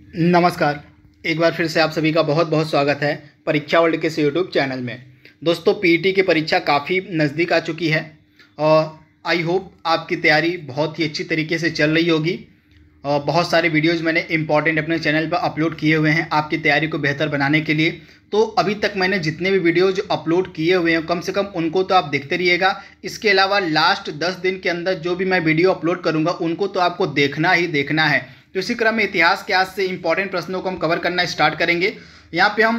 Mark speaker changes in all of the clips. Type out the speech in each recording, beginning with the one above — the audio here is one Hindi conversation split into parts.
Speaker 1: नमस्कार। एक बार फिर से आप सभी का बहुत बहुत स्वागत है परीक्षा वर्ल्ड के इस यूट्यूब चैनल में। दोस्तों, पीईटी की परीक्षा काफ़ी नज़दीक आ चुकी है और आई होप आपकी तैयारी बहुत ही अच्छी तरीके से चल रही होगी। और बहुत सारे वीडियोज़ मैंने इंपॉर्टेंट अपने चैनल पर अपलोड किए हुए हैं आपकी तैयारी को बेहतर बनाने के लिए। तो अभी तक मैंने जितने भी वीडियोज़ अपलोड किए हुए हैं कम से कम उनको तो आप देखते रहिएगा। इसके अलावा लास्ट 10 दिन के अंदर जो भी मैं वीडियो अपलोड करूँगा उनको तो आपको देखना ही देखना है। तो इसी क्रम में इतिहास के आज से इंपॉर्टेंट प्रश्नों को हम कवर करना स्टार्ट करेंगे। यहाँ पे हम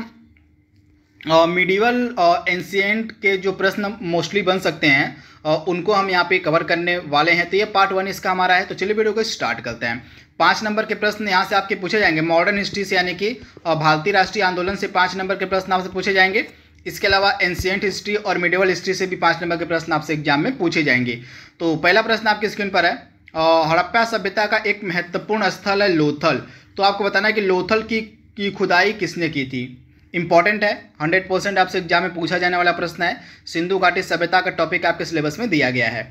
Speaker 1: मिडिवल एंशिएंट के जो प्रश्न मोस्टली बन सकते हैं उनको हम यहाँ पे कवर करने वाले हैं। तो ये पार्ट 1 इसका हमारा है। तो चलिए वीडियो को स्टार्ट करते हैं। 5 नंबर के प्रश्न यहाँ से आपके पूछे जाएंगे। मॉडर्न हिस्ट्री से यानी कि भारतीय राष्ट्रीय आंदोलन से 5 नंबर के प्रश्न आपसे पूछे जाएंगे। इसके अलावा एंशिएंट हिस्ट्री और मिडिवल हिस्ट्री से भी 5 नंबर के प्रश्न आपसे एग्जाम में पूछे जाएंगे। तो पहला प्रश्न आपकी स्क्रीन पर है। हड़प्पा सभ्यता का एक महत्वपूर्ण स्थल है लोथल। तो आपको बताना है कि लोथल की खुदाई किसने की थी। इंपॉर्टेंट है, 100% आपसे एग्जाम में पूछा जाने वाला प्रश्न है। सिंधु घाटी सभ्यता का टॉपिक आपके सिलेबस में दिया गया है।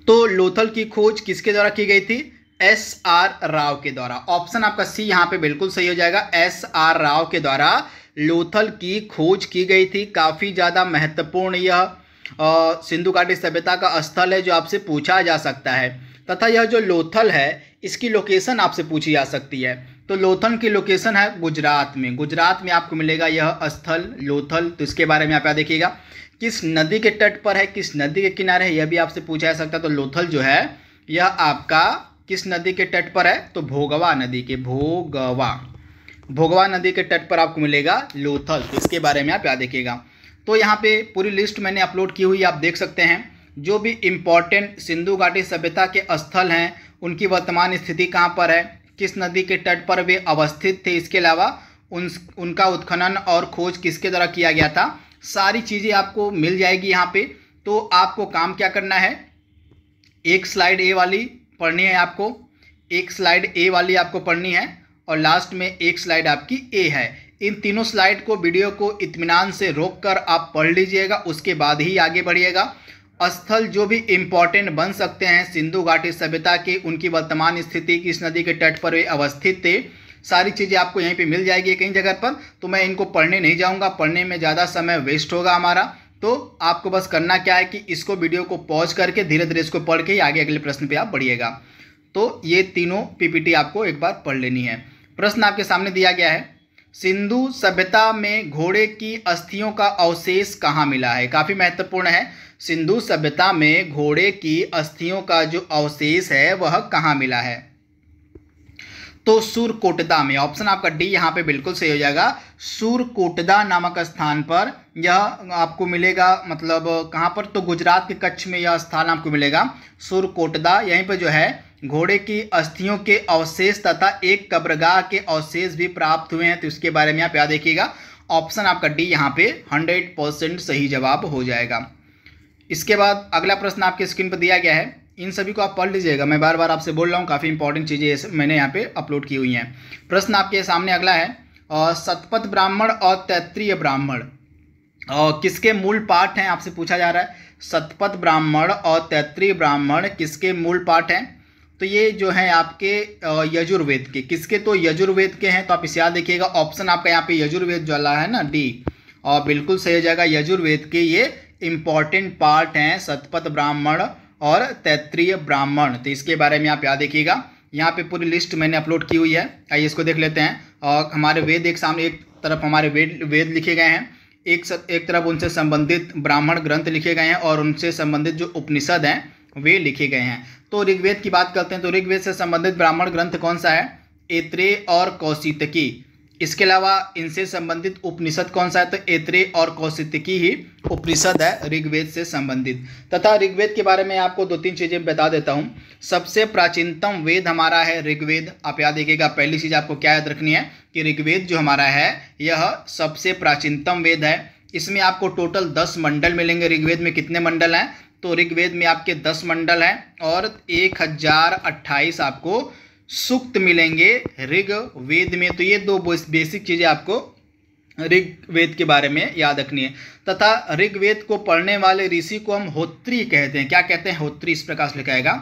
Speaker 1: तो लोथल की खोज किसके द्वारा की गई थी? एस.आर. राव के द्वारा। ऑप्शन आपका सी यहाँ पे बिल्कुल सही हो जाएगा। एस.आर. राव के द्वारा लोथल की खोज की गई थी। काफ़ी ज़्यादा महत्वपूर्ण यह सिंधु घाटी सभ्यता का स्थल है जो आपसे पूछा जा सकता है। तथा यह जो लोथल है इसकी लोकेशन आपसे पूछी जा सकती है। तो लोथल की लोकेशन है गुजरात में। गुजरात में आपको मिलेगा यह स्थल लोथल। तो इसके बारे में आप याद देखिएगा। किस नदी के तट पर है, किस नदी के किनारे है, यह भी आपसे पूछा जा सकता है। तो लोथल जो है यह आपका किस नदी के तट पर है? तो भोगवा नदी के भोगवा नदी के तट पर आपको मिलेगा लोथल। तो इसके बारे में आप याद देखिएगा। तो यहाँ पे पूरी लिस्ट मैंने अपलोड की हुई आप देख सकते हैं। जो भी इम्पॉर्टेंट सिंधु घाटी सभ्यता के स्थल हैं उनकी वर्तमान स्थिति कहाँ पर है, किस नदी के तट पर वे अवस्थित थे, इसके अलावा उनका उत्खनन और खोज किसके द्वारा किया गया था, सारी चीज़ें आपको मिल जाएगी यहाँ पे। तो आपको काम क्या करना है, एक स्लाइड ए वाली पढ़नी है आपको, एक स्लाइड ए वाली आपको पढ़नी है और लास्ट में एक स्लाइड आपकी ए है। इन तीनों स्लाइड को वीडियो को इत्मीनान से रोककर आप पढ़ लीजिएगा, उसके बाद ही आगे बढ़िएगा। स्थल जो भी इम्पॉर्टेंट बन सकते हैं सिंधु घाटी सभ्यता के, उनकी वर्तमान स्थिति, किस नदी के तट पर वे अवस्थित थे, सारी चीज़ें आपको यहीं पे मिल जाएगी कई जगह पर। तो मैं इनको पढ़ने नहीं जाऊंगा, पढ़ने में ज़्यादा समय वेस्ट होगा हमारा। तो आपको बस करना क्या है कि इसको वीडियो को पॉज करके धीरे धीरे इसको पढ़ के आगे अगले प्रश्न पर आप बढ़िएगा। तो ये तीनों पीपीटी आपको एक बार पढ़ लेनी है। प्रश्न आपके सामने दिया गया है। सिंधु सभ्यता में घोड़े की अस्थियों का अवशेष कहाँ मिला है? काफ़ी महत्वपूर्ण है। सिंधु सभ्यता में घोड़े की अस्थियों का जो अवशेष है वह कहाँ मिला है? तो सुरकोटदा में। ऑप्शन आपका डी यहाँ पे बिल्कुल सही हो जाएगा। सुरकोटदा नामक स्थान पर यह आपको मिलेगा। मतलब कहाँ पर? तो गुजरात के कच्छ में यह स्थान आपको मिलेगा सुरकोटदा। यहीं पर जो है घोड़े की अस्थियों के अवशेष तथा एक कब्रगाह के अवशेष भी प्राप्त हुए हैं। तो इसके बारे में आप याद रखिएगा। ऑप्शन आपका डी यहाँ पे 100% सही जवाब हो जाएगा। इसके बाद अगला प्रश्न आपके स्क्रीन पर दिया गया है। इन सभी को आप पढ़ लीजिएगा। मैं बार बार आपसे बोल रहा हूँ, काफ़ी इंपॉर्टेंट चीज़ें मैंने यहाँ पे अपलोड की हुई हैं। प्रश्न आपके सामने अगला है। शतपथ ब्राह्मण और तैत्तिरीय ब्राह्मण किसके मूल पाठ हैं? आपसे पूछा जा रहा है। शतपथ ब्राह्मण और तैत्तिरीय ब्राह्मण किसके मूल पाठ हैं? तो ये जो है आपके यजुर्वेद के। किसके? तो यजुर्वेद के हैं। तो आप इसे याद देखिएगा। ऑप्शन आपका यहाँ पे यजुर्वेद जो वाला है ना, डी, और बिल्कुल सही हो जाएगा। यजुर्वेद के ये इंपॉर्टेंट पार्ट हैं शतपथ ब्राह्मण और तैत्तिरीय ब्राह्मण। तो इसके बारे में आप याद देखिएगा। यहाँ पे पूरी लिस्ट मैंने अपलोड की हुई है। आइए इसको देख लेते हैं। और हमारे वेद एक सामने, एक तरफ हमारे वेद लिखे गए हैं, एक तरफ उनसे संबंधित ब्राह्मण ग्रंथ लिखे गए हैं और उनसे संबंधित जो उपनिषद हैं वे लिखे गए हैं। तो ऋग्वेद की बात करते हैं। तो ऋग्वेद से संबंधित ब्राह्मण ग्रंथ कौन सा है? ऐत्रेय और कौशितकी। इसके अलावा इनसे संबंधित उपनिषद कौन सा है? तो ऐत्रेय और कौशितकी ही उपनिषद है ऋग्वेद से संबंधित। तथा ऋग्वेद के बारे में आपको 2-3 चीज़ें बता देता हूँ। सबसे प्राचीनतम वेद हमारा है ऋग्वेद। आप याद रखिएगा। पहली चीज़ आपको क्या याद रखनी है कि ऋग्वेद जो हमारा है यह सबसे प्राचीनतम वेद है। इसमें आपको टोटल 10 मंडल मिलेंगे। ऋग्वेद में कितने मंडल हैं? तो ऋग्वेद में आपके 10 मंडल हैं और 1028 आपको सूक्त मिलेंगे ऋग्वेद में। तो ये 2 बेसिक चीज़ें आपको ऋग्वेद के बारे में याद रखनी है। तथा ऋग्वेद को पढ़ने वाले ऋषि को हम होत्री कहते हैं। क्या कहते हैं? होत्री। इस प्रकार से लिखा जाएगा,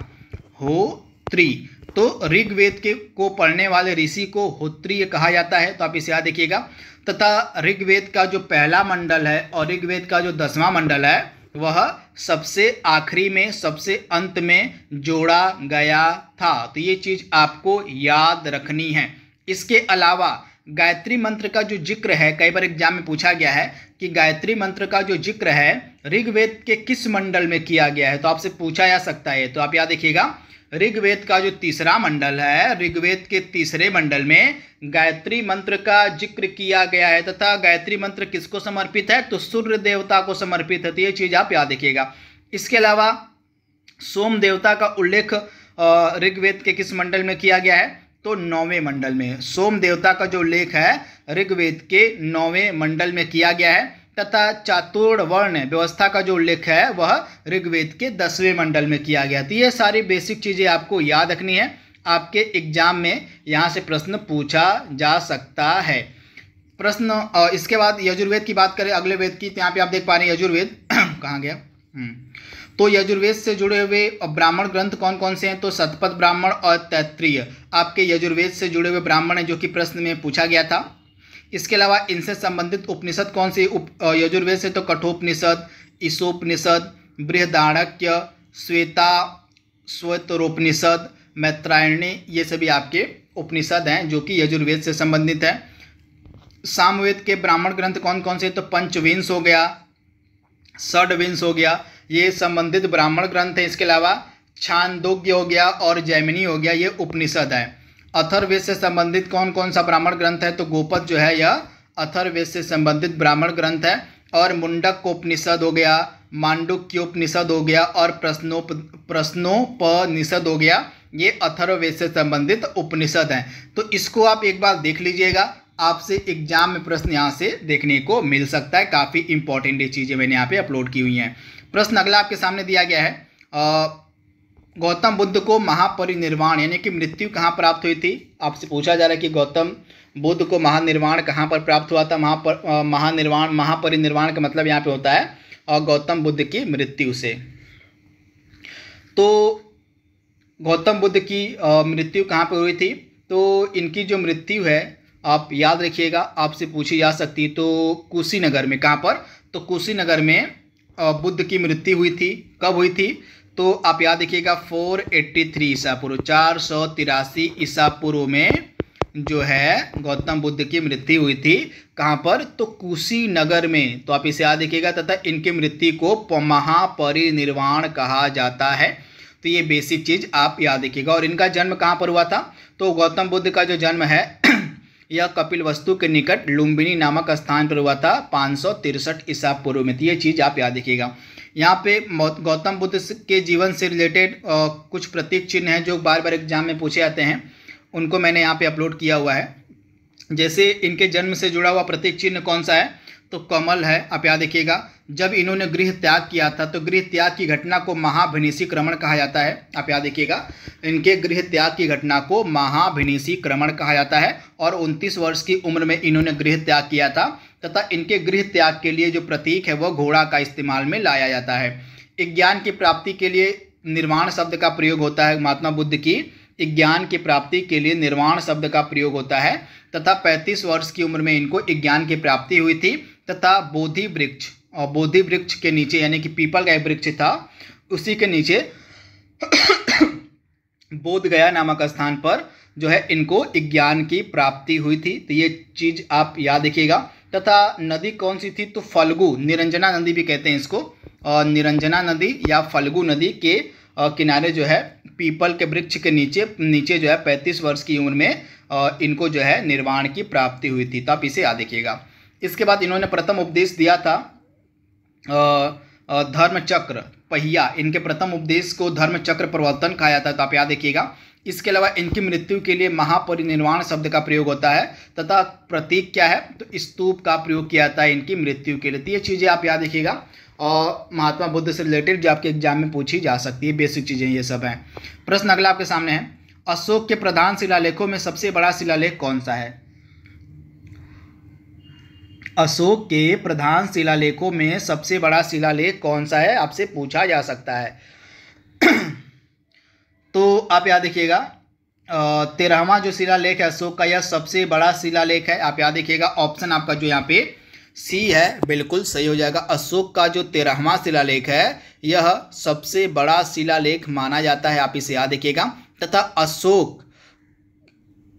Speaker 1: होत्री। तो ऋग्वेद के को पढ़ने वाले ऋषि को होत्रीय कहा जाता है, तो आप इसे याद रखिएगा। तथा ऋग्वेद का जो पहला मंडल है और ऋग्वेद का जो 10वां मंडल है वह सबसे आखिरी में, सबसे अंत में जोड़ा गया था। तो ये चीज़ आपको याद रखनी है। इसके अलावा गायत्री मंत्र का जो जिक्र है, कई बार एग्जाम में पूछा गया है कि गायत्री मंत्र का जो जिक्र है ऋग्वेद के किस मंडल में किया गया है, तो आपसे पूछा जा सकता है। तो आप याद रखिएगा, ऋग्वेद का जो 3रा मंडल है, ऋग्वेद के 3रे मंडल में गायत्री मंत्र का जिक्र किया गया है। तथा गायत्री मंत्र किसको समर्पित है, तो सूर्य देवता को समर्पित है। तो ये चीज़ आप याद रखिएगा। इसके अलावा सोम देवता का उल्लेख ऋग्वेद के किस मंडल में किया गया है, तो 9वें मंडल में। सोम देवता का जो उल्लेख है ऋग्वेद के 9वें मंडल में किया गया है। तथा चातुर्वर्ण व्यवस्था का जो उल्लेख है वह ऋग्वेद के 10वें मंडल में किया गया। तो ये सारी बेसिक चीज़ें आपको याद रखनी है। आपके एग्जाम में यहाँ से प्रश्न पूछा जा सकता है। प्रश्न इसके बाद यजुर्वेद की बात करें, अगले वेद की, तो यहाँ पे आप देख पा रहे हैं यजुर्वेद कहाँ गया। तो यजुर्वेद से जुड़े हुए ब्राह्मण ग्रंथ कौन कौन से हैं, तो शतपथ ब्राह्मण और तैत्तिरीय आपके यजुर्वेद से जुड़े हुए ब्राह्मण हैं, जो कि प्रश्न में पूछा गया था। इसके अलावा इनसे संबंधित उपनिषद कौन सी यजुर्वेद से, तो कठोपनिषद, ईशोपनिषद, बृहदारण्यक, श्वेतरोपनिषद, मैत्रायणी, ये सभी आपके उपनिषद हैं जो कि यजुर्वेद से संबंधित है। सामवेद के ब्राह्मण ग्रंथ कौन कौन से, तो पंचविंश हो गया, षड्विंश हो गया, ये संबंधित ब्राह्मण ग्रंथ है। इसके अलावा छांदोग्य हो गया और जैमिनी हो गया, ये उपनिषद है। अथर्ववेद से संबंधित कौन कौन सा ब्राह्मण ग्रंथ है, तो गोपद जो है यह अथर्ववेद से संबंधित ब्राह्मण ग्रंथ है। और मुंडकोपनिषद हो गया, मांडुक्योपनिषद हो गया और प्रश्नोपनिषद हो गया, ये अथर्ववेद से संबंधित उपनिषद हैं। तो इसको आप एक बार देख लीजिएगा, आपसे एग्जाम में प्रश्न यहाँ से देखने को मिल सकता है। काफ़ी इंपॉर्टेंट ये चीज़ें मैंने यहाँ पे अपलोड की हुई हैं। प्रश्न अगला आपके सामने दिया गया है, गौतम बुद्ध को महापरिनिर्वाण यानी कि मृत्यु कहाँ प्राप्त हुई थी। आपसे पूछा जा रहा है कि गौतम बुद्ध को महानिर्वाण कहाँ पर प्राप्त हुआ था। महापरिनिर्वाण का मतलब यहाँ पे होता है गौतम बुद्ध की मृत्यु से। तो गौतम बुद्ध की मृत्यु कहाँ पर हुई थी, तो इनकी जो मृत्यु है आप याद रखिएगा, आपसे पूछी जा सकती। तो कुशीनगर में, कहाँ पर, तो कुशीनगर में बुद्ध की मृत्यु हुई थी। कब हुई थी, तो आप याद रखिएगा 483 ईसा पूर्व, 483 ईसा पूर्व में जो है गौतम बुद्ध की मृत्यु हुई थी। कहाँ पर, तो कुशीनगर में। तो आप इसे याद रखिएगा। तथा इनकी मृत्यु को महापरिनिर्वाण कहा जाता है। तो ये बेसिक चीज़ आप याद रखिएगा। और इनका जन्म कहाँ पर हुआ था, तो गौतम बुद्ध का जो जन्म है यह कपिलवस्तु के निकट लुम्बिनी नामक स्थान पर हुआ था 563 ईसा पूर्व में। तो ये चीज़ आप याद रखिएगा। यहाँ पे गौतम बुद्ध के जीवन से रिलेटेड कुछ प्रतीक चिन्ह हैं जो बार बार एग्जाम में पूछे जाते हैं, उनको मैंने यहाँ पे अपलोड किया हुआ है। जैसे इनके जन्म से जुड़ा हुआ प्रतीक चिन्ह कौन सा है, तो कमल है। आप याद रखिएगा। जब इन्होंने गृह त्याग किया था तो गृह त्याग की घटना को महाभिनिषीक्रमण कहा जाता है। आप याद रखिएगा, इनके गृह त्याग की घटना को महाभिनिषीक्रमण कहा जाता है। और 29 वर्ष की उम्र में इन्होंने गृह त्याग किया था। तथा इनके गृह त्याग के लिए जो प्रतीक है वह घोड़ा का इस्तेमाल में लाया जाता है। ज्ञान की प्राप्ति के लिए निर्वाण शब्द का प्रयोग होता है। महात्मा बुद्ध की ज्ञान की प्राप्ति के लिए निर्वाण शब्द का प्रयोग होता है। तथा 35 वर्ष की उम्र में इनको ज्ञान की प्राप्ति हुई थी। तथा बोधि वृक्ष के नीचे, यानी कि पीपल का एक वृक्ष था, उसी के नीचे बोध गया नामक स्थान पर जो है इनको ज्ञान की प्राप्ति हुई थी। तो ये चीज़ आप याद रखिएगा। तथा नदी कौन सी थी, तो फल्गु, निरंजना नदी भी कहते हैं इसको। निरंजना नदी या फल्गु नदी के किनारे जो है पीपल के वृक्ष के नीचे जो है 35 वर्ष की उम्र में इनको जो है निर्वाण की प्राप्ति हुई थी। तो आप इसे याद रखिएगा। इसके बाद इन्होंने प्रथम उपदेश दिया था धर्मचक्र पहिया। इनके प्रथम उपदेश को धर्मचक्र प्रवर्तन कहा जाता है। तो आप याद रखिएगा। इसके अलावा इनकी मृत्यु के लिए महापरिनिर्वाण शब्द का प्रयोग होता है। तथा प्रतीक क्या है, तो स्तूप का प्रयोग किया जाता है इनकी मृत्यु के लिए। तो ये चीज़ें आप याद रखिएगा। और महात्मा बुद्ध से रिलेटेड जो आपके एग्जाम में पूछी जा सकती है, बेसिक चीज़ें ये सब हैं। प्रश्न अगला आपके सामने है, अशोक के प्रधान शिलालेखों में सबसे बड़ा शिलालेख कौन सा है। अशोक के प्रधान शिलालेखों में सबसे बड़ा शिलालेख कौन सा है, आपसे पूछा जा सकता है। तो आप याद रखिएगा, 13वां जो शिलालेख है अशोक का, यह सबसे बड़ा शिलालेख है। आप याद रखिएगा, ऑप्शन आपका जो यहाँ पे सी है बिल्कुल सही हो जाएगा। अशोक का जो 13वां शिलालेख है यह सबसे बड़ा शिलालेख माना जाता है, आप इसे याद रखिएगा। तथा अशोक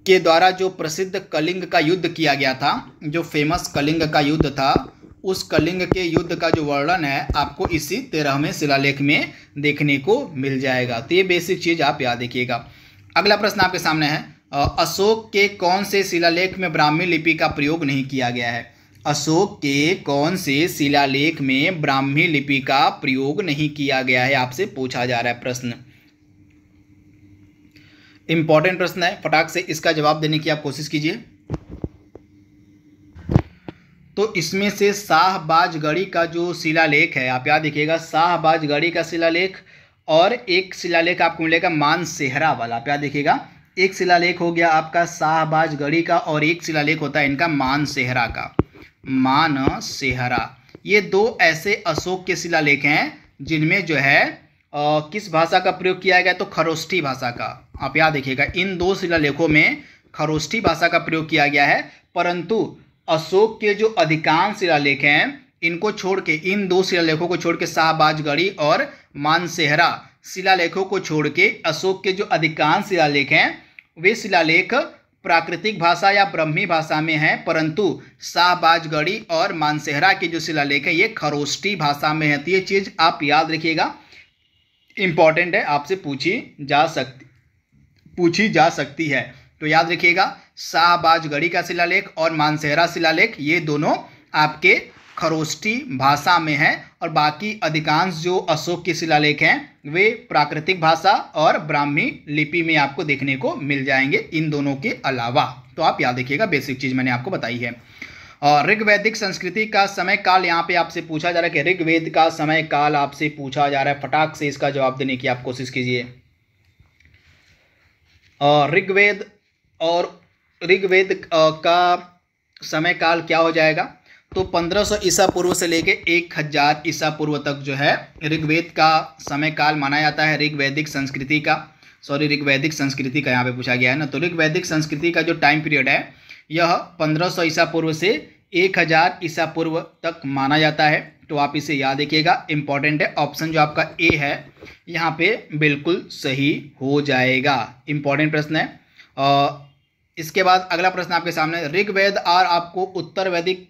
Speaker 1: के द्वारा जो प्रसिद्ध कलिंग का युद्ध किया गया था, जो फेमस कलिंग का युद्ध था, उस कलिंग के युद्ध का जो वर्णन है आपको इसी 13वें शिलालेख में देखने को मिल जाएगा। तो ये बेसिक चीज आप याद रखिएगा। अगला प्रश्न आपके सामने है, अशोक के कौन से शिलालेख में ब्राह्मी लिपि का प्रयोग नहीं किया गया है? अशोक के कौन से शिलालेख में ब्राह्मी लिपि का प्रयोग नहीं किया गया है, आपसे पूछा जा रहा है प्रश्न। इंपॉर्टेंट प्रश्न है, फटाक से इसका जवाब देने की आप कोशिश कीजिए। तो इसमें से शाहबाजगढ़ी का जो शिलालेख है, आप याद रखिएगा, शाहबाजगढ़ी का शिलालेख और एक शिलालेख आपको मिलेगा मानसेहरा वाला। आप याद रखिएगा, एक शिलालेख हो गया आपका शाहबाजगढ़ी का और एक शिलालेख होता है इनका मानसेहरा का, मानसेहरा। ये दो ऐसे अशोक के शिलालेख हैं जिनमें जो है किस भाषा का प्रयोग किया गया, तो खरोष्ठी भाषा का। आप याद रखिएगा, इन दो शिलालेखों में खरोष्ठी भाषा का प्रयोग किया गया है। परंतु अशोक के जो अधिकांश शिलालेख हैं इनको छोड़ के, इन दो शिलालेखों को छोड़ के, शाहबाजगढ़ी और मानसेहरा शिलालेखों को छोड़ के अशोक के जो अधिकांश शिलालेख हैं वे शिलालेख प्राकृतिक भाषा या ब्रह्मी भाषा में हैं, परंतु शाहबाजगढ़ी और मानसेहरा के जो शिलालेख है ये खरोष्ठी भाषा में है। तो ये चीज आप याद रखिएगा, इंपॉर्टेंट है, आपसे पूछी जा सकती है। तो याद रखिएगा, शाहबाजगढ़ी का शिलालेख और मानसेहरा शिलालेख ये दोनों आपके खरोष्ठी भाषा में हैं और बाकी अधिकांश जो अशोक के शिलालेख हैं वे प्राकृतिक भाषा और ब्राह्मी लिपि में आपको देखने को मिल जाएंगे, इन दोनों के अलावा। तो आप याद रखिएगा, बेसिक चीज मैंने आपको बताई है। और ऋग्वैदिक संस्कृति का समय काल यहाँ पे आपसे पूछा जा रहा है कि ऋग्वेद का समय काल आपसे पूछा जा रहा है, फटाक से इसका जवाब देने की आप कोशिश कीजिए। ऋग्वेद का समय काल क्या हो जाएगा, तो 1500 ईसा पूर्व से लेके 1000 ईसा पूर्व तक जो है ऋग्वेद का समय काल माना जाता है। ऋग्वैदिक संस्कृति का यहाँ पे पूछा गया है ना, तो ऋग्वैदिक संस्कृति का जो टाइम पीरियड है यह 1500 ईसा पूर्व से 1000 ईसा पूर्व तक माना जाता है। तो आप इसे याद रखिएगा, इंपॉर्टेंट है। ऑप्शन जो आपका ए है यहाँ पे बिल्कुल सही हो जाएगा, इंपॉर्टेंट प्रश्न है। इसके बाद अगला प्रश्न आपके सामने, ऋग्वेद और आपको उत्तर वैदिक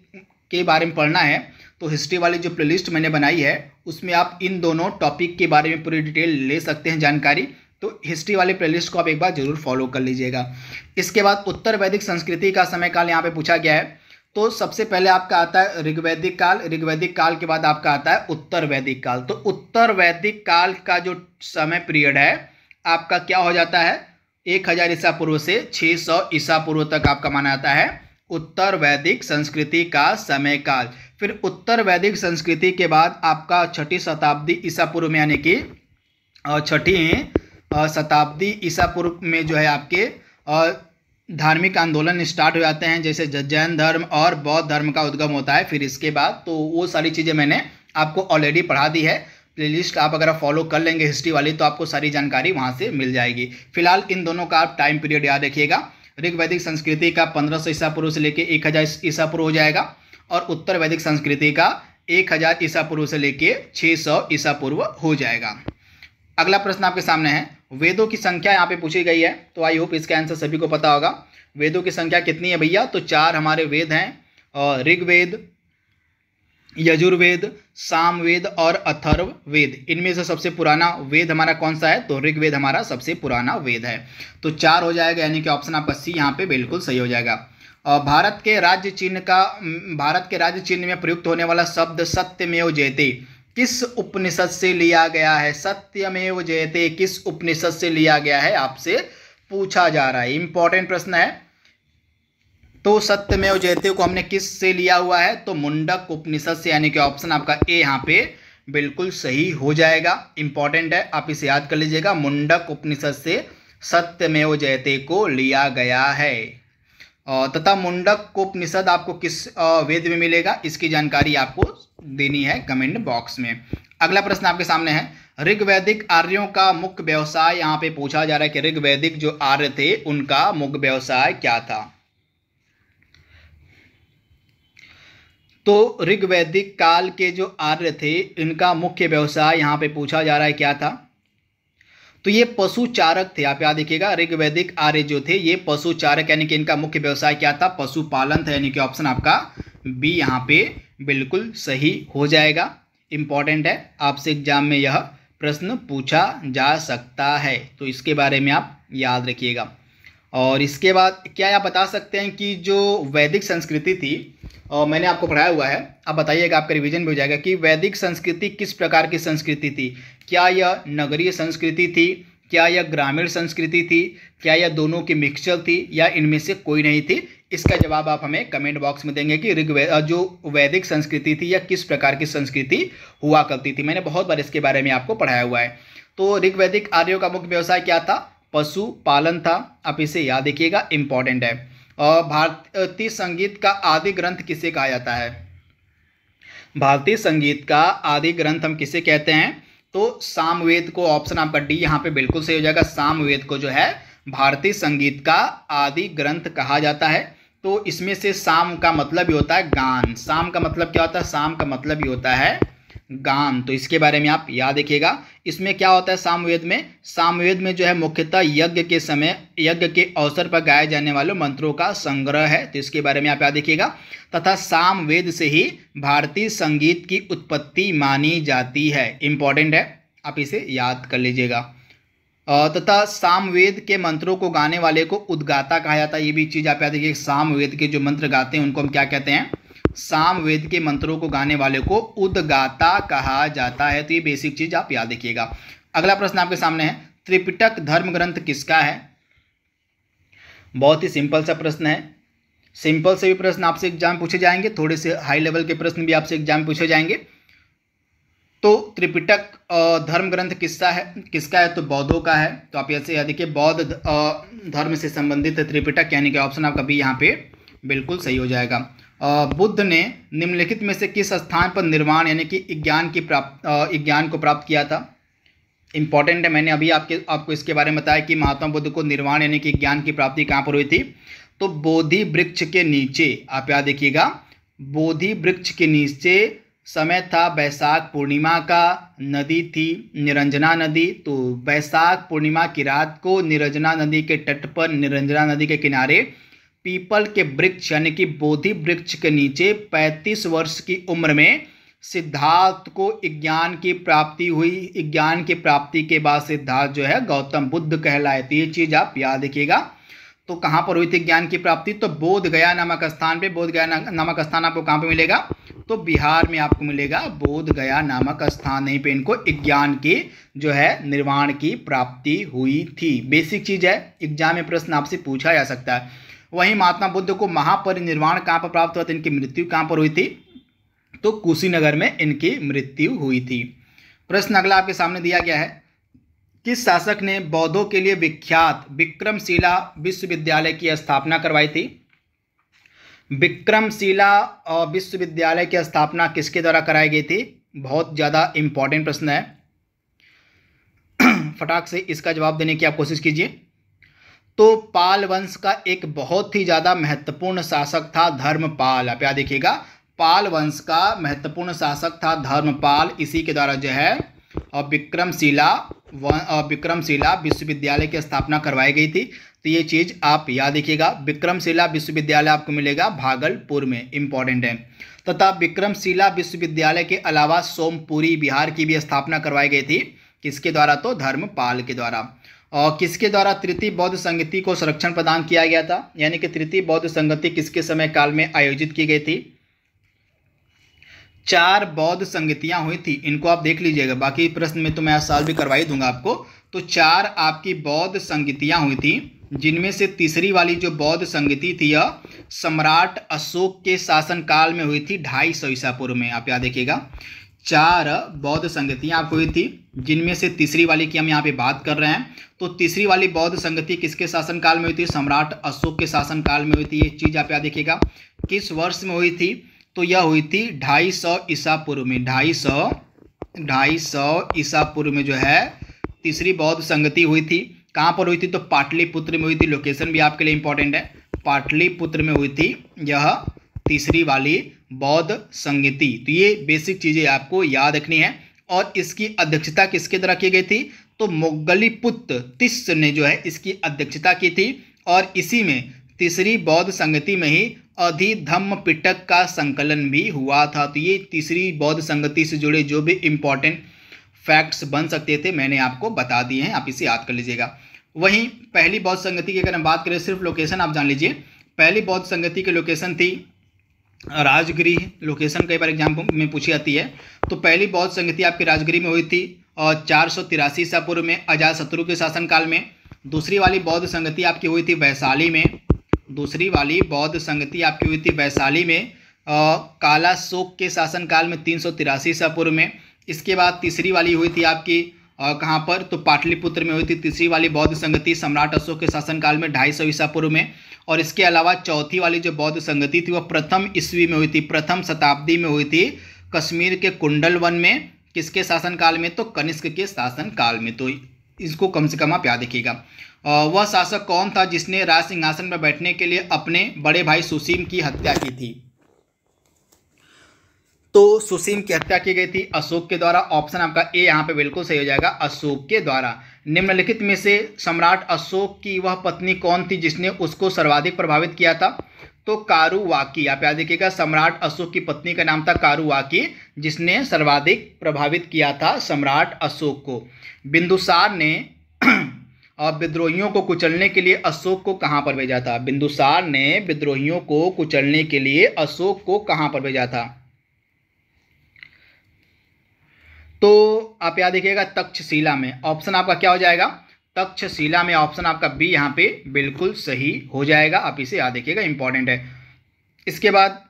Speaker 1: के बारे में पढ़ना है तो हिस्ट्री वाली जो प्लेलिस्ट मैंने बनाई है उसमें आप इन दोनों टॉपिक के बारे में पूरी डिटेल ले सकते हैं जानकारी। तो हिस्ट्री वाली प्लेलिस्ट को आप एक बार जरूर फॉलो कर लीजिएगा। इसके बाद उत्तर वैदिक संस्कृति का समय काल यहाँ पे पूछा गया है, तो सबसे पहले आपका आता है ऋग्वैदिक काल, ऋग्वैदिक काल के बाद आपका आता है उत्तर वैदिक काल। तो उत्तर वैदिक काल का जो समय पीरियड है आपका क्या हो जाता है, 1000 ईसा पूर्व से 600 ईसा पूर्व तक आपका माना जाता है उत्तर वैदिक संस्कृति का समय काल। फिर उत्तर वैदिक संस्कृति के बाद आपका 6ठी शताब्दी ईसा पूर्व में, यानी कि 6ठी शताब्दी ईसा पूर्व में जो है आपके धार्मिक आंदोलन स्टार्ट हो जाते हैं, जैसे जैन धर्म और बौद्ध धर्म का उद्गम होता है। फिर इसके बाद तो वो सारी चीज़ें मैंने आपको ऑलरेडी पढ़ा दी है, प्लेलिस्ट आप अगर फॉलो कर लेंगे हिस्ट्री वाली तो आपको सारी जानकारी वहाँ से मिल जाएगी। फिलहाल इन दोनों का आप टाइम पीरियड याद रखिएगा, ऋग्वैदिक संस्कृति का 1500 ईसा पूर्व से लेके 1000 ईसा पूर्व हो जाएगा और उत्तर वैदिक संस्कृति का 1000 ईसा पूर्व से लेके 600 ईसा पूर्व हो जाएगा। अगला प्रश्न आपके सामने है, वेदों की संख्या यहाँ पे पूछी गई है, तो आई होप इसका आंसर सभी को पता होगा। वेदों की संख्या कितनी है भैया, तो 4 हमारे वेद हैं, ऋग्वेद, यजुर्वेद, सामवेद और अथर्ववेद। इनमें से सबसे पुराना वेद हमारा कौन सा है, तो ऋग्वेद हमारा सबसे पुराना वेद है। तो 4 हो जाएगा, यानी कि ऑप्शन आपका सी यहाँ पे बिल्कुल सही हो जाएगा। भारत के राज्य चिन्ह में प्रयुक्त होने वाला शब्द सत्यमेव जयते किस उपनिषद से लिया गया है, सत्यमेव जयते किस उपनिषद से लिया गया है, आपसे पूछा जा रहा है, इंपॉर्टेंट प्रश्न है। तो सत्यमेव जयते को हमने किस से लिया हुआ है, तो मुंडक उपनिषद से, यानी कि ऑप्शन आपका ए यहाँ पे बिल्कुल सही हो जाएगा, इंपॉर्टेंट है, आप इसे याद कर लीजिएगा। मुंडक उपनिषद से सत्यमेव जयते को लिया गया है। तथा मुंडक उपनिषद आपको किस वेद में मिलेगा, इसकी जानकारी आपको देनी है कमेंट बॉक्स में। अगला प्रश्न आपके सामने है, ऋग्वैदिक आर्यों का मुख्य व्यवसाय, यहाँ पे पूछा जा रहा है कि ऋग्वैदिक जो आर्य थे उनका मुख्य व्यवसाय क्या था। तो ऋग्वैदिक काल के जो आर्य थे इनका मुख्य व्यवसाय यहाँ पे पूछा जा रहा है क्या था। तो ये पशुचारक थे। आप याद रखिएगा, ऋग्वैदिक आर्य जो थे ये पशुचारक, यानी कि इनका मुख्य व्यवसाय क्या था, पशुपालन था। यानी कि ऑप्शन आपका बी यहाँ पे बिल्कुल सही हो जाएगा। इंपॉर्टेंट है, आपसे एग्जाम में यह प्रश्न पूछा जा सकता है, तो इसके बारे में आप याद रखिएगा। और इसके बाद क्या आप बता सकते हैं कि जो वैदिक संस्कृति थी, और मैंने आपको पढ़ाया हुआ है, आप बताइएगा, आपका रिवीजन भी हो जाएगा कि वैदिक संस्कृति किस प्रकार की संस्कृति थी। क्या यह नगरीय संस्कृति थी, क्या यह ग्रामीण संस्कृति थी, क्या यह दोनों की मिक्सचर थी, या इनमें से कोई नहीं थी। इसका जवाब आप हमें कमेंट बॉक्स में देंगे कि जो वैदिक संस्कृति थी यह किस प्रकार की संस्कृति हुआ करती थी। मैंने बहुत बार इसके बारे में आपको पढ़ाया हुआ है। तो ऋग्वैदिक आर्यों का मुख्य व्यवसाय क्या था, पशुपालन था। आप इसे याद रखिएगा, इंपॉर्टेंट है। और भारतीय संगीत का आदि ग्रंथ किसे कहा जाता है। भारतीय संगीत का आदि ग्रंथ हम किसे कहते हैं, तो सामवेद को। ऑप्शन आपका डी यहाँ पे बिल्कुल सही हो जाएगा। सामवेद को जो है भारतीय संगीत का आदि ग्रंथ कहा जाता है। तो इसमें से साम का मतलब ही होता है गान। साम का मतलब क्या होता है, साम का मतलब ही होता है गान। तो इसके बारे में आप याद रखिएगा। इसमें क्या होता है सामवेद में, सामवेद में जो है मुख्यतः यज्ञ के समय, यज्ञ के अवसर पर गाए जाने वाले मंत्रों का संग्रह है। तो इसके बारे में आप याद रखिएगा। तथा सामवेद से ही भारतीय संगीत की उत्पत्ति मानी जाती है। इंपॉर्टेंट है, आप इसे याद कर लीजिएगा। तथा सामवेद के मंत्रों को गाने वाले को उद्गाता कहा जाता है। ये भी चीज़ आप याद रखिए। सामवेद के जो मंत्र गाते हैं उनको हम क्या कहते हैं, सामवेद के मंत्रों को गाने वाले को उद्गाता कहा जाता है। तो ये बेसिक चीज आप याद रखिएगा। अगला प्रश्न आपके सामने है, त्रिपिटक धर्म ग्रंथ किसका है। बहुत ही सिंपल सा प्रश्न है। सिंपल से भी प्रश्न आपसे एग्जाम पूछे जाएंगे, थोड़े से हाई लेवल के प्रश्न भी आपसे एग्जाम पूछे जाएंगे। तो त्रिपिटक धर्म ग्रंथ किसका है, तो बौद्धों का है। तो आप ऐसे याद रखिए, बौद्ध धर्म से संबंधित त्रिपिटक, यानी कि ऑप्शन आपका भी यहाँ पे बिल्कुल सही हो जाएगा। बुद्ध ने निम्नलिखित में से किस स्थान पर निर्वाण यानी कि ज्ञान को प्राप्त किया था। इंपॉर्टेंट है, मैंने अभी आपको इसके बारे में बताया कि महात्मा बुद्ध को निर्वाण यानी कि ज्ञान की प्राप्ति कहाँ पर हुई थी, तो बोधि वृक्ष के नीचे। आप याद रखिएगा, बोधि वृक्ष के नीचे। समय था वैशाख पूर्णिमा का, नदी थी निरंजना नदी। तो वैशाख पूर्णिमा की रात को निरंजना नदी के तट पर, निरंजना नदी के किनारे पीपल के वृक्ष यानी कि बोधि वृक्ष के नीचे 35 वर्ष की उम्र में सिद्धार्थ को ज्ञान की प्राप्ति हुई। ज्ञान की प्राप्ति के बाद सिद्धार्थ जो है गौतम बुद्ध कहलाए। तो ये चीज आप याद रखिएगा। तो कहाँ पर हुई थी ज्ञान की प्राप्ति, तो बोध गया नामक स्थान पे। बोध गया नामक स्थान आपको कहाँ पे मिलेगा, तो बिहार में आपको मिलेगा बोध गया नामक स्थान। यहीं पे इनको ज्ञान की जो है निर्वाण की प्राप्ति हुई थी। बेसिक चीज है, एग्जाम में प्रश्न आपसे पूछा जा सकता है। वहीं महात्मा बुद्ध को महापरिनिर्वाण कहाँ पर प्राप्त हुआ था, इनकी मृत्यु कहाँ पर हुई थी, तो कुशीनगर में इनकी मृत्यु हुई थी। प्रश्न अगला आपके सामने दिया गया है, किस शासक ने बौद्धों के लिए विख्यात विक्रमशिला विश्वविद्यालय की स्थापना करवाई थी। विक्रमशिला विश्वविद्यालय की स्थापना किसके द्वारा कराई गई थी, बहुत ज़्यादा इंपॉर्टेंट प्रश्न है। फटाक से इसका जवाब देने की आप कोशिश कीजिए। तो पाल वंश का एक बहुत ही ज़्यादा महत्वपूर्ण शासक था धर्मपाल। आप याद देखिएगा, पाल वंश का महत्वपूर्ण शासक था धर्मपाल। इसी के द्वारा जो है विक्रमशिला विश्वविद्यालय की स्थापना करवाई गई थी। तो ये चीज़ आप याद रखिएगा। विक्रमशिला विश्वविद्यालय आपको मिलेगा भागलपुर में। इंपॉर्टेंट है। तथा विक्रमशिला विश्वविद्यालय के अलावा सोमपुरी बिहार की भी स्थापना करवाई गई थी। किसके द्वारा, तो धर्मपाल के द्वारा। और किसके द्वारा तृतीय बौद्ध संगति को संरक्षण प्रदान किया गया था, यानी कि तृतीय बौद्ध संगति किसके समय काल में आयोजित की गई थी। 4 बौद्ध संगतियां हुई थी, इनको आप देख लीजिएगा। बाकी प्रश्न में तो मैं आज साल भी करवा ही दूंगा आपको। तो 4 आपकी बौद्ध संगतियां हुई थी, जिनमें से तीसरी वाली जो बौद्ध संगति थी यह सम्राट अशोक के शासनकाल में हुई थी 250 ईसा पूर्व में। आप याद रखिएगा, 4 बौद्ध संगतियां आपको हुई थी, जिनमें से तीसरी वाली की हम यहाँ पे बात कर रहे हैं। तो तीसरी वाली बौद्ध संगति किसके शासनकाल में हुई थी, सम्राट अशोक के शासनकाल में हुई थी। ये चीज़ आप याद रखिएगा। किस वर्ष में हुई थी, तो यह हुई थी 250 ईसा पूर्व में। 250 250 ईसा पूर्व में जो है तीसरी बौद्ध संगति हुई थी। कहाँ पर हुई थी? तो पाटलिपुत्र में हुई थी। लोकेशन भी आपके लिए इंपॉर्टेंट है, पाटलिपुत्र में हुई थी यह तीसरी वाली बौद्ध संगति। तो ये बेसिक चीज़ें आपको याद रखनी है। और इसकी अध्यक्षता किसके द्वारा की गई थी? तो मोगलीपुत्र तिस्स ने जो है इसकी अध्यक्षता की थी। और इसी में तीसरी बौद्ध संगति में ही अधिधम्म पिटक का संकलन भी हुआ था। तो ये तीसरी बौद्ध संगति से जुड़े जो भी इम्पोर्टेंट फैक्ट्स बन सकते थे मैंने आपको बता दिए हैं, आप इसे याद कर लीजिएगा। वहीं पहली बौद्ध संगति की अगर हम बात करें, सिर्फ लोकेशन आप जान लीजिए। पहली बौद्ध संगति की लोकेशन थी राजगृह। लोकेशन कई बार एग्जाम में पूछी जाती है। तो पहली बौद्ध संगति आपकी राजगृह में हुई थी और 483 ईसा पूर्व में अजातशत्रु के शासनकाल में। दूसरी वाली बौद्ध संगति आपकी हुई थी वैशाली में। दूसरी वाली बौद्ध संगति आपकी हुई थी वैशाली में कालाशोक के शासनकाल में 383 ईसा पूर्व में। इसके बाद तीसरी वाली हुई थी आपकी कहाँ पर? तो पाटलिपुत्र में हुई थी तीसरी वाली बौद्ध संगति सम्राट अशोक के शासनकाल में 250 ईसा पूर्व में। और इसके अलावा चौथी वाली जो बौद्ध संगति थी वह प्रथम ईस्वी में हुई थी, प्रथम शताब्दी में हुई थी कश्मीर के कुंडल वन में। किसके शासनकाल में? तो कनिष्क के शासनकाल में। तो इसको कम से कम आप याद रखिएगा। वह शासक कौन था जिसने राज सिंहासन पर बैठने के लिए अपने बड़े भाई सुसीम की हत्या की थी? तो सुसीम की हत्या की गई थी अशोक के द्वारा। ऑप्शन आपका ए यहाँ पे बिल्कुल सही हो जाएगा, अशोक के द्वारा। निम्नलिखित में से सम्राट अशोक की वह पत्नी कौन थी जिसने उसको सर्वाधिक प्रभावित किया था? तो कारुवाकी। आप याद रखिएगा, सम्राट अशोक की पत्नी का नाम था कारुवाकी, जिसने सर्वाधिक प्रभावित किया था सम्राट अशोक को। बिंदुसार ने विद्रोहियों को कुचलने के लिए अशोक को कहाँ पर भेजा था? बिंदुसार ने विद्रोहियों को कुचलने के लिए अशोक को कहाँ पर भेजा था? तो आप याद रखिएगा तक्षशिला में। ऑप्शन आपका क्या हो जाएगा? तक्षशिला में। ऑप्शन आपका बी यहाँ पे बिल्कुल सही हो जाएगा, आप इसे याद रखिएगा, इंपॉर्टेंट है। इसके बाद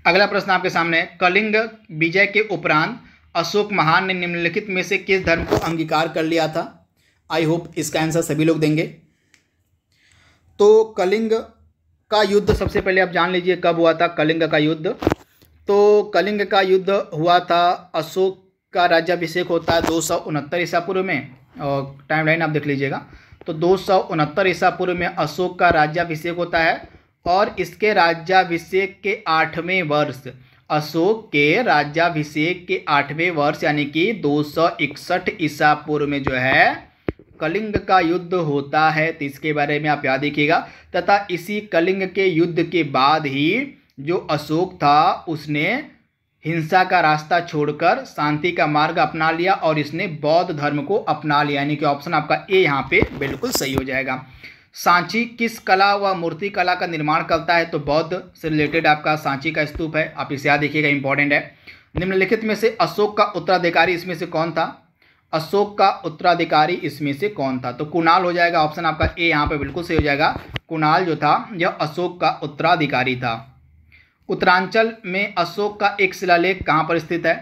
Speaker 1: अगला प्रश्न आपके सामने है, कलिंग विजय के उपरांत अशोक महान ने निम्नलिखित में से किस धर्म को अंगीकार कर लिया था? आई होप इसका आंसर सभी लोग देंगे। तो कलिंग का युद्ध सबसे पहले आप जान लीजिए कब हुआ था कलिंग का युद्ध। तो कलिंग का युद्ध हुआ था, अशोक का राज्याभिषेक होता है 269 ईसा पूर्व में। और टाइम लाइन आप देख लीजिएगा। तो 269 ईसा पूर्व में अशोक का राज्याभिषेक होता है। और इसके राज्याभिषेक के 8वें वर्ष, अशोक के राज्याभिषेक के 8वें वर्ष यानी कि 261 ईसा पूर्व में जो है कलिंग का युद्ध होता है। तो इसके बारे में आप याद रखिएगा। तथा इसी कलिंग के युद्ध के बाद ही जो अशोक था उसने हिंसा का रास्ता छोड़कर शांति का मार्ग अपना लिया और इसने बौद्ध धर्म को अपना लिया, यानी कि ऑप्शन आपका ए यहाँ पे बिल्कुल सही हो जाएगा। सांची किस कला व मूर्ति कला का निर्माण करता है? तो बौद्ध से रिलेटेड आपका सांची का स्तूप है, आप इसे याद रखिएगा, इंपॉर्टेंट है। निम्नलिखित में से अशोक का उत्तराधिकारी इसमें से कौन था? अशोक का उत्तराधिकारी इसमें से कौन था? तो कुणाल हो जाएगा, ऑप्शन आपका ए यहाँ पे बिल्कुल सही हो जाएगा। कुणाल जो था यह अशोक का उत्तराधिकारी था। उत्तरांचल में अशोक का एक शिलालेख कहाँ पर स्थित है?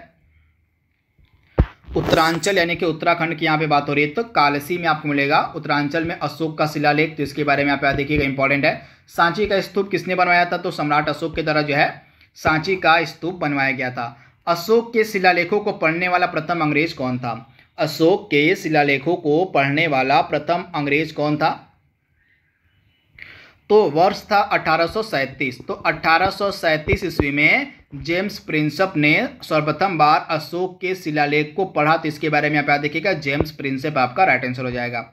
Speaker 1: उत्तरांचल यानी कि उत्तराखंड की यहाँ पे बात हो रही है, तो कालसी में आपको मिलेगा उत्तरांचल में अशोक का शिलालेख। तो इसके बारे में आप याद देखिएगा, इंपॉर्टेंट है। सांची का स्तूप किसने बनवाया था? तो सम्राट अशोक के द्वारा जो है सांची का स्तूप बनवाया गया था। अशोक के शिलालेखों को पढ़ने वाला प्रथम अंग्रेज कौन था? अशोक के शिलालेखों को पढ़ने वाला प्रथम अंग्रेज कौन था? तो वर्ष था 1837। तो 1837 ईस्वी में जेम्स प्रिंसेप ने सर्वप्रथम बार अशोक के शिलालेख को पढ़ा। तो इसके बारे में आप याद देखिएगा, जेम्स प्रिंसेप आपका राइट आंसर हो जाएगा।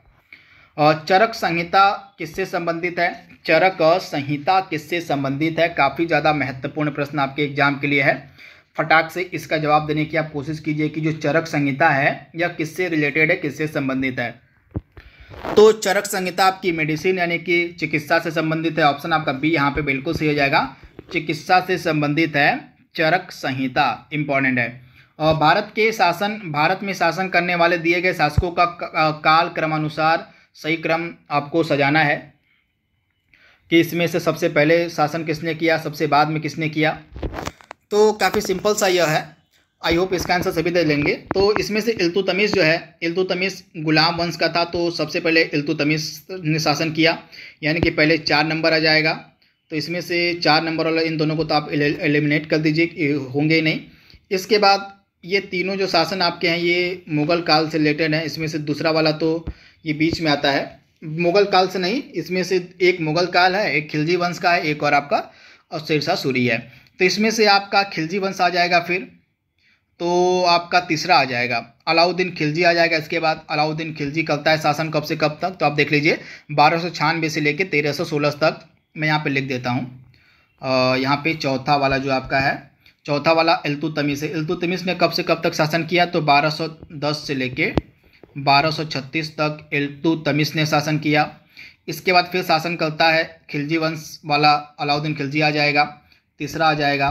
Speaker 1: और चरक संहिता किससे संबंधित है? चरक संहिता किससे संबंधित है? काफ़ी ज़्यादा महत्वपूर्ण प्रश्न आपके एग्जाम के लिए है। फटाक से इसका जवाब देने की आप कोशिश कीजिए कि जो चरक संहिता है यह किससे रिलेटेड है, किससे संबंधित है। तो चरक संहिता आपकी मेडिसिन यानी कि चिकित्सा से संबंधित है। ऑप्शन आपका बी यहाँ पे बिल्कुल सही हो जाएगा, चिकित्सा से संबंधित है चरक संहिता, इंपॉर्टेंट है। और भारत में शासन करने वाले दिए गए शासकों का काल क्रमानुसार सही क्रम आपको सजाना है कि इसमें से सबसे पहले शासन किसने किया, सबसे बाद में किसने किया। तो काफ़ी सिंपल सा यह है, आई होप इसका आंसर सभी दे लेंगे। तो इसमें से इल्तुतमिश जो है, इल्तुतमिश गुलाम वंश का था। तो सबसे पहले इल्तुतमिश ने शासन किया, यानी कि पहले 4 नंबर आ जाएगा। तो इसमें से 4 नंबर वाला इन दोनों को तो आप एलिमिनेट कर दीजिए, होंगे ही नहीं। इसके बाद ये तीनों जो शासन आपके हैं ये मुग़ल काल से रिलेटेड हैं। इसमें से दूसरा वाला तो ये बीच में आता है, मुग़ल काल से नहीं, इसमें से एक मुग़ल काल है, एक खिलजी वंश का है, एक और आपका और शेरशाह सूरी है। तो इसमें से आपका खिलजी वंश आ जाएगा, फिर तो आपका तीसरा आ जाएगा अलाउद्दीन खिलजी आ जाएगा। इसके बाद अलाउद्दीन खिलजी करता है शासन कब से कब तक, तो आप देख लीजिए 1296 से लेकर 1316 तक। मैं यहाँ पे लिख देता हूँ। यहाँ पे चौथा वाला जो आपका है, चौथा वाला इल्तुतमिश है। इल्तुतमिश ने कब से कब तक शासन किया, तो 1210 से लेके 1236 तक इल्तुतमिश ने शासन किया। इसके बाद फिर शासन करता है खिलजी वंश वाला अलाउद्दीन खिलजी आ जाएगा, तीसरा आ जाएगा।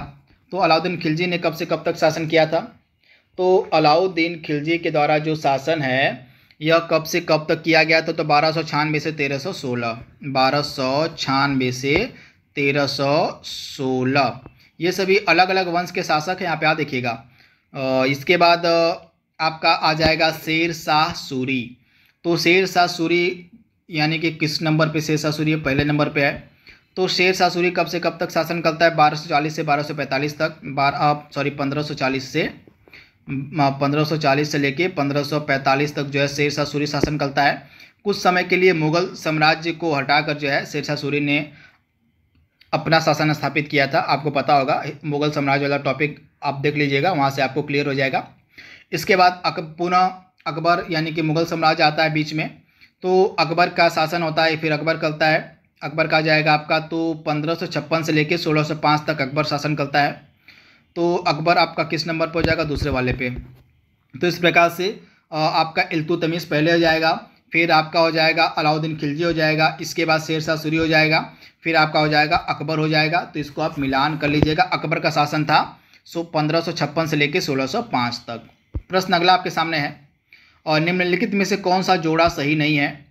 Speaker 1: तो अलाउद्दीन खिलजी ने कब से कब तक शासन किया था, तो अलाउद्दीन खिलजी के द्वारा जो शासन है यह कब से कब तक किया गया था, तो 1296 से 1316, 1296 से 1316। ये सभी अलग अलग वंश के शासक हैं, यहाँ पे आ देखिएगा। इसके बाद आपका आ जाएगा शेरशाह सूरी। तो शेरशाह सूरी यानी कि किस नंबर पे शेरशाह सूरी पहले नंबर पे है। तो शेरशाह सूरी कब से कब तक शासन करता है, 1240 से 1245 तक, 1540 से लेके 1545 तक जो है शेरशाह सूरी शासन करता है। कुछ समय के लिए मुग़ल साम्राज्य को हटाकर जो है शेरशाह सूरी ने अपना शासन स्थापित किया था। आपको पता होगा, मुग़ल साम्राज्य वाला टॉपिक आप देख लीजिएगा, वहाँ से आपको क्लियर हो जाएगा। इसके बाद पुनः अकबर यानी कि मुग़ल साम्राज्य आता है बीच में, तो अकबर का शासन होता है, फिर अकबर करता है। अकबर का जाएगा आपका तो 1556 से लेके 1605 तक अकबर शासन करता है। तो अकबर आपका किस नंबर पर हो जाएगा, दूसरे वाले पे। तो इस प्रकार से आपका इल्तुतमिश पहले हो जाएगा, फिर आपका हो जाएगा अलाउद्दीन खिलजी हो जाएगा, इसके बाद शेरशाह सूरी हो जाएगा, फिर आपका हो जाएगा अकबर हो जाएगा। तो इसको आप मिलान कर लीजिएगा। अकबर का शासन था 1556 से लेके 1605 तक। प्रश्न अगला आपके सामने है, और निम्नलिखित में से कौन सा जोड़ा सही नहीं है।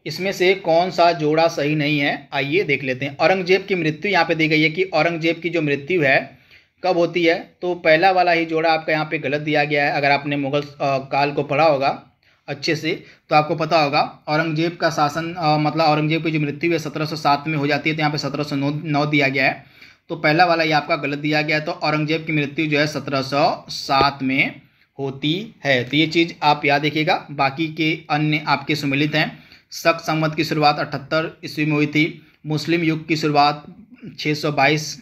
Speaker 1: इसमें से कौन सा जोड़ा सही नहीं है, आइए देख लेते हैं। औरंगजेब की मृत्यु यहाँ पे दी गई है कि औरंगजेब की जो मृत्यु है कब होती है, तो पहला वाला ही जोड़ा आपका यहाँ पे गलत दिया गया है। अगर आपने मुग़ल काल को पढ़ा होगा अच्छे से तो आपको पता होगा औरंगजेब का शासन मतलब औरंगजेब की जो मृत्यु है 1707 में हो जाती है, तो यहाँ पे 1709 दिया गया है। तो पहला वाला ये आपका गलत दिया गया है। तो औरंगजेब की मृत्यु जो है 1707 में होती है। तो ये चीज़ आप याद रखिएगा। बाकी के अन्य आपके सुमिलित हैं। शक संवत की शुरुआत 78 ईस्वी में हुई थी। मुस्लिम युग की शुरुआत 622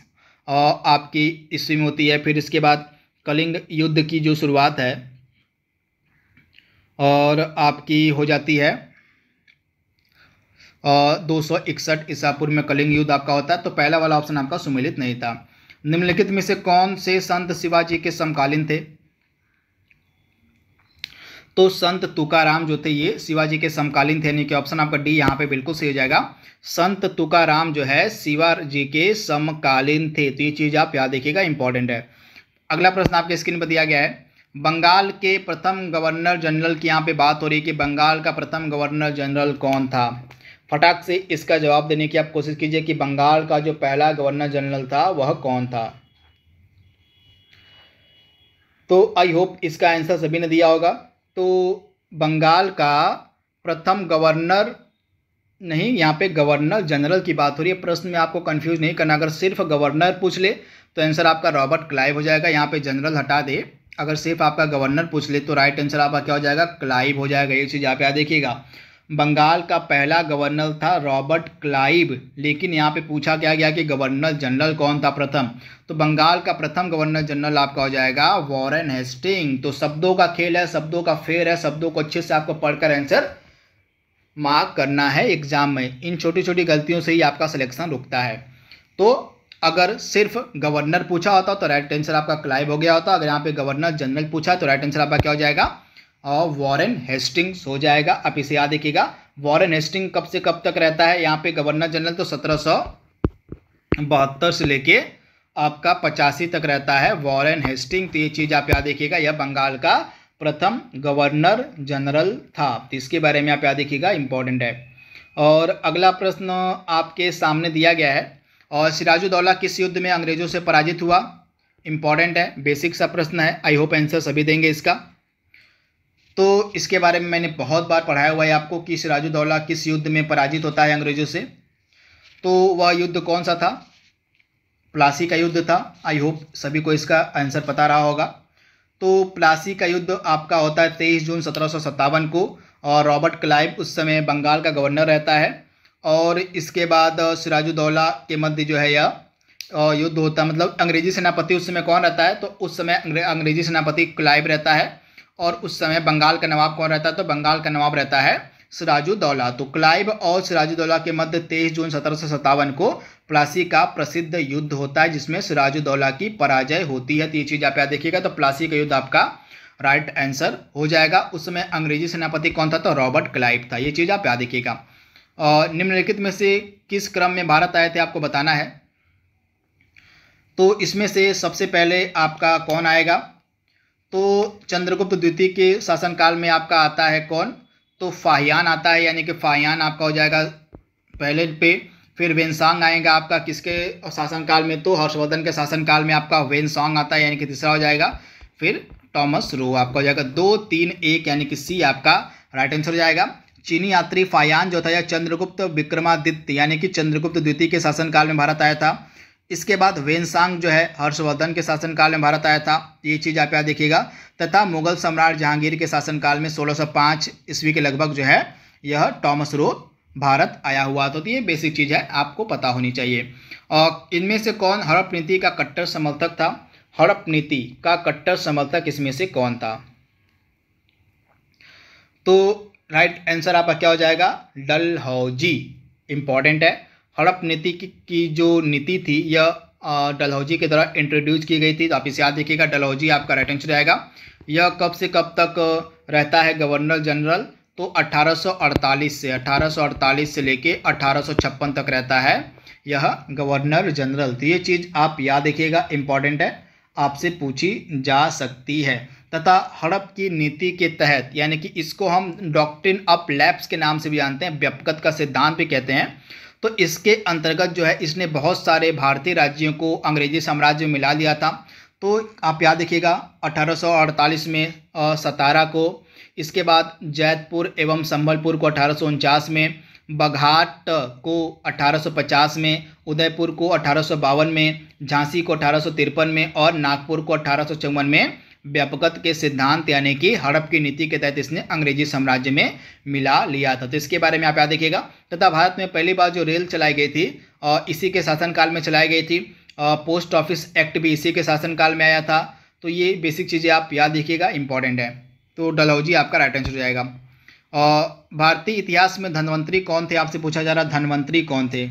Speaker 1: आपकी ईस्वी में होती है। फिर इसके बाद कलिंग युद्ध की जो शुरुआत है और आपकी हो जाती है 261 ईसा पूर्व में कलिंग युद्ध आपका होता है। तो पहला वाला ऑप्शन आपका सुमेलित नहीं था। निम्नलिखित में से कौन से संत शिवाजी के समकालीन थे, तो संत तुकाराम जो थे ये शिवाजी के समकालीन थे, यानी कि ऑप्शन आपका डी यहाँ पे बिल्कुल सही हो जाएगा। संत तुकाराम जो है शिवाजी के समकालीन थे। तो ये चीज़ आप याद देखिएगा, इंपॉर्टेंट है। अगला प्रश्न आपके स्क्रीन पर दिया गया है, बंगाल के प्रथम गवर्नर जनरल की यहाँ पे बात हो रही है कि बंगाल का प्रथम गवर्नर जनरल कौन था। फटाक से इसका जवाब देने की आप कोशिश कीजिए कि बंगाल का जो पहला गवर्नर जनरल था वह कौन था। तो आई होप इसका आंसर सभी ने दिया होगा। तो बंगाल का प्रथम गवर्नर नहीं, यहाँ पे गवर्नर जनरल की बात हो रही है। प्रश्न में आपको कंफ्यूज नहीं करना। अगर सिर्फ गवर्नर पूछ ले तो आंसर आपका रॉबर्ट क्लाइव हो जाएगा। यहाँ पे जनरल हटा दे, अगर सिर्फ आपका गवर्नर पूछ ले तो राइट आंसर आपका क्या हो जाएगा, क्लाइव हो जाएगा। ये चीज़ आप याद देखिएगा। बंगाल का पहला गवर्नर था रॉबर्ट क्लाइव, लेकिन यहाँ पे पूछा क्या गया कि गवर्नर जनरल कौन था प्रथम। तो बंगाल का प्रथम गवर्नर जनरल आपका हो जाएगा वॉरेन हेस्टिंग। तो शब्दों का खेल है, शब्दों का फेर है, शब्दों को अच्छे से आपको पढ़कर आंसर मार्क करना है एग्जाम में। इन छोटी छोटी गलतियों से ही आपका सिलेक्शन रुकता है। तो अगर सिर्फ गवर्नर पूछा होता तो राइट आंसर आपका क्लाइव हो गया होता। अगर यहाँ पे गवर्नर जनरल पूछा तो राइट आंसर आपका क्या हो जाएगा, और वॉरेन हेस्टिंग्स हो जाएगा। आप इसे याद रखिएगा। वॉरेन हेस्टिंग कब से कब तक रहता है, यहाँ पे गवर्नर जनरल तो 1772 से लेके आपका 85 तक रहता है वॉरेन हेस्टिंग। तो ये चीज़ आप याद रखिएगा, यह बंगाल का प्रथम गवर्नर जनरल था। तो इसके बारे में आप याद रखिएगा, इंपॉर्टेंट है। और अगला प्रश्न आपके सामने दिया गया है, और सिराजुद्दौला किस युद्ध में अंग्रेजों से पराजित हुआ। इंपॉर्टेंट है, बेसिक सा प्रश्न है। आई होप आंसर सभी देंगे इसका। तो इसके बारे में मैंने बहुत बार पढ़ाया हुआ है आपको कि सिराजुद्दौला किस युद्ध में पराजित होता है अंग्रेजों से। तो वह युद्ध कौन सा था, प्लासी का युद्ध था। आई होप सभी को इसका आंसर पता रहा होगा। तो प्लासी का युद्ध आपका होता है 23 जून 1757 को, और रॉबर्ट क्लाइव उस समय बंगाल का गवर्नर रहता है। और इसके बाद सिराजुद्दौला के मध्य जो है यह युद्ध होता है, मतलब अंग्रेजी सेनापति उस समय कौन रहता है, तो उस समय अंग्रेजी सेनापति क्लाइव रहता है। और उस समय बंगाल का नवाब कौन रहता है, तो बंगाल का नवाब रहता है सिराजुद्दौला। तो क्लाइव और सिराजुद्दौला के मध्य 23 जून 1757 को प्लासी का प्रसिद्ध युद्ध होता है, जिसमें सिराजुद्दौला की पराजय होती है। तो ये चीज़ आप याद देखिएगा। तो प्लासी का युद्ध आपका राइट आंसर हो जाएगा। उस समय अंग्रेजी सेनापति कौन था, तो रॉबर्ट क्लाइव था। ये चीज़ आप याद देखिएगा। और निम्नलिखित में से किस क्रम में भारत आए थे आपको बताना है। तो इसमें से सबसे पहले आपका कौन आएगा, तो चंद्रगुप्त द्वितीय के शासनकाल में आपका आता है कौन, तो फाहियान आता है, यानी कि फाहियान आपका हो जाएगा पहले पे। फिर वेनसांग आएगा आपका किसके शासनकाल में, तो हर्षवर्धन के शासनकाल में आपका वेनसांग आता है, यानी कि तीसरा हो जाएगा। फिर टॉमस रो आपका हो जाएगा 2, 3, 1, यानी कि सी आपका राइट आंसर हो जाएगा। चीनी यात्री फाहियान जो था यह चंद्रगुप्त विक्रमादित्य यानी कि चंद्रगुप्त द्वितीय के शासनकाल में भारत आया था। इसके बाद वेनसांग जो है हर्षवर्धन के शासनकाल में भारत आया था। ये चीज़ आप याद देखिएगा। तथा मुगल सम्राट जहांगीर के शासनकाल में 1605 ईस्वी के लगभग जो है यह टॉमस रो भारत आया हुआ। तो ये बेसिक चीज़ है, आपको पता होनी चाहिए। और इनमें से कौन हड़प नीति का कट्टर समर्थक था, हड़प नीति का कट्टर समर्थक इसमें से कौन था, तो राइट आंसर आपका क्या हो जाएगा, डलहौजी। इंपॉर्टेंट है। हड़प नीति की जो नीति थी यह डलहौजी के द्वारा इंट्रोड्यूस की गई थी। तो आप इसे याद देखिएगा। डलहौजी आपका राइट आंसर रहेगा। यह कब से कब तक रहता है गवर्नर जनरल, तो 1848 से लेके 1856 तक रहता है यह गवर्नर जनरल। तो ये चीज़ आप याद देखिएगा, इंपॉर्टेंट है, आपसे पूछी जा सकती है। तथा हड़प की नीति के तहत, यानी कि इसको हम डॉक्ट्रिन ऑफ लैप्स के नाम से भी जानते हैं, व्यापकता का सिद्धांत भी कहते हैं। तो इसके अंतर्गत जो है इसने बहुत सारे भारतीय राज्यों को अंग्रेजी साम्राज्य में मिला लिया था। तो आप याद देखिएगा 1848 में सतारा को, इसके बाद जैतपुर एवं संबलपुर को 1849 में, बघाट को 1850 में, उदयपुर को 1852 में, झांसी को 1853 में और नागपुर को 1854 में व्यापकत्व के सिद्धांत यानी कि हड़प की नीति के तहत इसने अंग्रेजी साम्राज्य में मिला लिया था। तो इसके बारे में आप याद देखिएगा। तथा भारत में पहली बार जो रेल चलाई गई थी इसी के शासनकाल में चलाई गई थी। पोस्ट ऑफिस एक्ट भी इसी के शासनकाल में आया था। तो ये बेसिक चीज़ें आप याद देखिएगा, इंपॉर्टेंट है। तो डलहौजी आपका राइट आंसर हो जाएगा। भारतीय इतिहास में धन्वंतरी कौन थे, आपसे पूछा जा रहा धन्वंतरी कौन थे।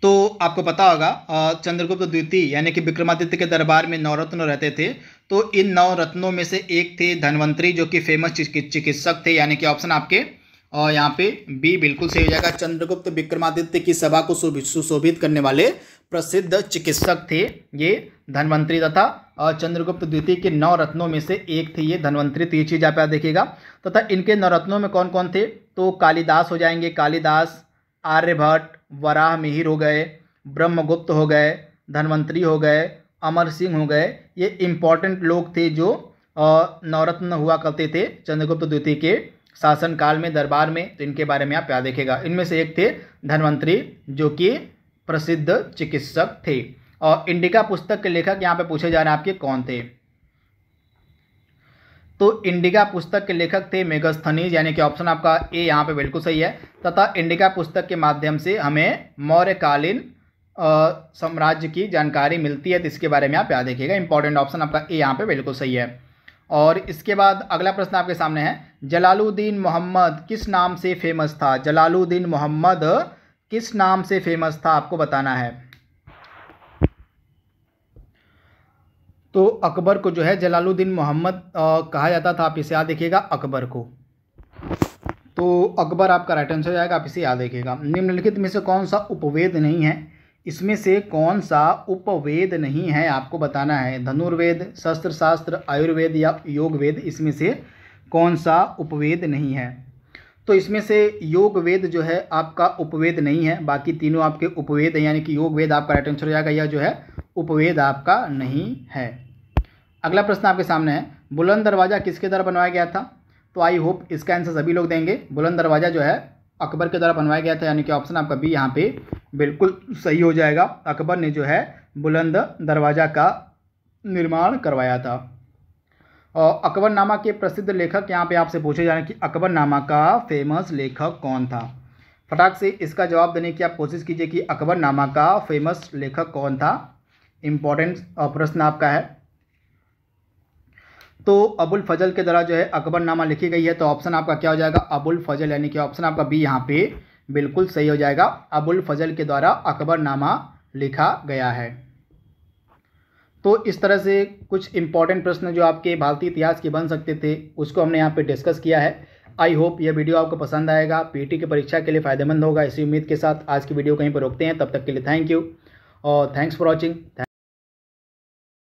Speaker 1: तो आपको पता होगा चंद्रगुप्त द्वितीय यानी कि विक्रमादित्य के दरबार में 9 रत्न रहते थे। तो इन 9 रत्नों में से एक थे धन्वंतरी, जो कि फेमस चिकित्सक थे, यानी कि ऑप्शन आपके यहाँ पे बी बिल्कुल सही हो जाएगा। चंद्रगुप्त विक्रमादित्य की सभा को सुशोभित करने वाले प्रसिद्ध चिकित्सक थे ये धन्वंतरी। तथा चंद्रगुप्त द्वितीय के 9 रत्नों में से एक थे ये धन्वंतरी। तो ये चीज़ आप याद देखिएगा। तथा इनके 9 रत्नों में कौन कौन थे, तो कालिदास हो जाएंगे, कालिदास, आर्यभट्ट, वराह मिहिर हो गए, ब्रह्मगुप्त हो गए, धन्वंतरी हो गए, अमर सिंह हो गए। ये इंपॉर्टेंट लोग थे जो नवरत्न हुआ करते थे चंद्रगुप्त द्वितीय के शासनकाल में, दरबार में। तो इनके बारे में आप याद देखेगा। इनमें से एक थे धन्वंतरी, जो कि प्रसिद्ध चिकित्सक थे। और इंडिका पुस्तक के लेखक यहाँ पे पूछे जा रहे हैं आपके कौन थे, तो इंडिका पुस्तक के लेखक थे मेगास्थनीज, यानी कि ऑप्शन आपका ए यहाँ पे बिल्कुल सही है। तथा इंडिका पुस्तक के माध्यम से हमें मौर्यकालीन साम्राज्य की जानकारी मिलती है। तो इसके बारे में आप याद देखिएगा, इंपॉर्टेंट ऑप्शन आपका ए यहाँ पे बिल्कुल सही है। और इसके बाद अगला प्रश्न आपके सामने है, जलालुद्दीन मोहम्मद किस नाम से फेमस था। जलालुद्दीन मोहम्मद किस नाम से फेमस था, आपको बताना है। तो अकबर को जो है जलालुद्दीन मोहम्मद कहा जाता था। आप इसे याद देखिएगा, अकबर को। तो अकबर आपका राइट आंसर हो जाएगा, आप इसे याद देखिएगा। निम्नलिखित में से कौन सा उपवेद नहीं है, इसमें से कौन सा उपवेद नहीं है आपको बताना है। धनुर्वेद, शस्त्र शास्त्र, आयुर्वेद या योग वेद, इसमें से कौन सा उपवेद नहीं है। तो इसमें से योग वेद जो है आपका उपवेद नहीं है, बाकी तीनों आपके उपवेद हैं, यानी कि योग वेद आपका राइट आंसर हो जाएगा। यह जो है उपवेद आपका नहीं है। अगला प्रश्न आपके सामने है, बुलंद दरवाज़ा किसके द्वारा बनवाया गया था। तो आई होप इसका आंसर सभी लोग देंगे। बुलंद दरवाज़ा जो है अकबर के द्वारा बनवाया गया था, यानी कि ऑप्शन आपका बी यहाँ पे बिल्कुल सही हो जाएगा। अकबर ने जो है बुलंद दरवाज़ा का निर्माण करवाया था। और अकबरनामा के प्रसिद्ध लेखक यहाँ पे आपसे पूछे जा रहे हैं कि अकबरनामा का फेमस लेखक कौन था। फटाक से इसका जवाब देने की आप कोशिश कीजिए कि अकबरनामा का फेमस लेखक कौन था। इम्पोर्टेंट प्रश्न आपका है। तो अबुल फजल के द्वारा जो है अकबरनामा लिखी गई है, तो ऑप्शन आपका क्या हो जाएगा, अबुल फजल, यानी कि ऑप्शन आपका बी यहाँ पे बिल्कुल सही हो जाएगा। अबुल फजल के द्वारा अकबरनामा लिखा गया है। तो इस तरह से कुछ इंपॉर्टेंट प्रश्न जो आपके भारतीय इतिहास के बन सकते थे उसको हमने यहाँ पे डिस्कस किया है। आई होप यह वीडियो आपको पसंद आएगा, पीटी की परीक्षा के लिए फ़ायदेमंद होगा, इसी उम्मीद के साथ आज की वीडियो कहीं पर रोकते हैं। तब तक के लिए थैंक यू और थैंक्स फॉर वॉचिंग।